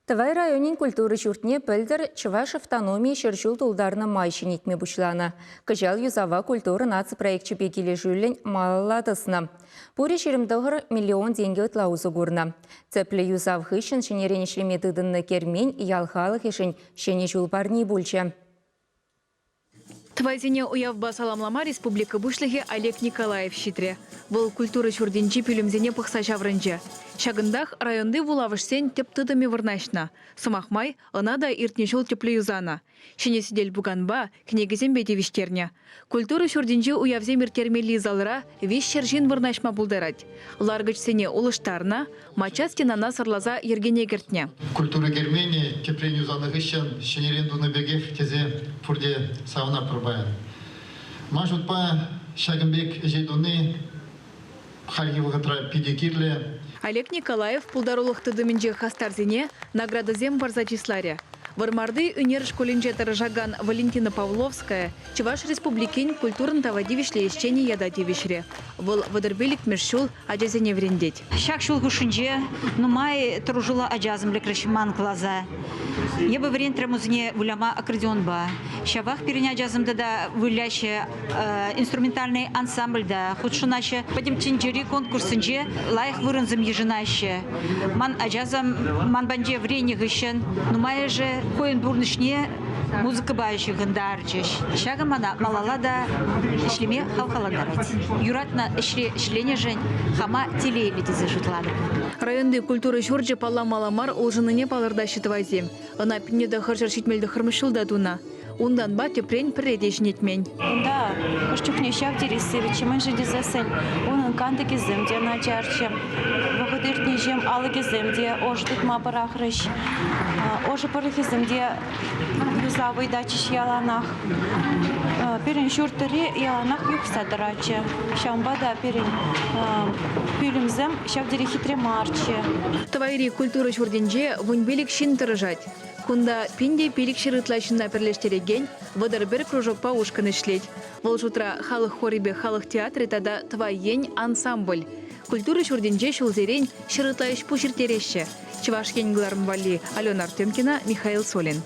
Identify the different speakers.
Speaker 1: Тывай районин культуры чуртне пөлдір Чуваш автономии шерчул тулдарна майшын етме бұшлана. Кыжал юзава культура наци проектчі бекелі жүлін малладысына. Пури $1 миллион деньги ұтлаузы гурна. Цеплі юзав хышын шенеренешлеме дыдынны кермен ялхалық ешін шене жул парни бульча.
Speaker 2: Твайзине уявба саламлама республика бушлығы Олег Николаев щитре. Бұл культура чурдинчи пүлімзене пықса жаврынчы. Шагындах районды вулавышсен теп тыдами вырнашна. Сымахмай ынада иртнешол теплі юзана. Шене сидель буганба кнегізен бетевиштерне. Культура чурдинчи уявзем иртермели залыра вещер жин вырнашма булдарать. Ларгыч сене улыштарна, мачастина насырлаза ергене гертне.
Speaker 3: Культура Гермении теплі юзаны гыщен шенеренду бегев тезе фурде сауна пробая. Мажутпа Шагымбек жейдуны Харьевыгатра педикирле.
Speaker 2: Олег Николаев пулдарулық тыдымынже хастарзине награда зем барзачисларе. Вармарды үнер школинже таржаган Валентина Павловская Чуваш республикин культурн тавадивишле ещене ядативишре. Вол водербелик мершул аджазене врендеть.
Speaker 4: Шак шул гушинже, нумай тружула аджазм лекрашиман глаза. Я бы врен тремузне уляма аккордеон ба. Шавах переня аджазм да выляще инструментальный ансамбль да. Худшуначе подем чинджери конкурсынже лайх вырынзым еженаще. Ман аджазм ман банже врене гыщен, нумай же коин бурнышне музыка бающих гындарчыш. Шага мана малалада ишлеме халкаладарать. Юратна ишлене жень хама телейлі дезе жытлады.
Speaker 2: Районды культуры журджи пала маламар олжыныне палырда шытывайзем. Ына пинеда хыржыр шитмелді хырмышылда дуна. Ундан ба тепрен піредеш нетмен.
Speaker 5: Да, кашчухне шак дересевичи, мен же дезесель. Унын канды кезем, де начарчем. Вагадыртне жем алы кезем, де ождык ма барахрыш. Ожы пары кезем, де юзавы дачиш яланах. Перен шуртыре яланах юкса дараче. Шамбада перен пюлемзем, шак дере хитре марче.
Speaker 2: Твайри культуры чурденже вуньбелик шин тырыжать. Кунда пинде пилик шырытлашына перлештереген вадар бір кружокпа ушкан ишлеть. Волжутра халық хорибе халық театры тада твайень ансамбль. Культура чурденже шулзерень шырытлайш пушертереше. Чуваш енгіларым вали Алена Артемкина, Михаил Солин.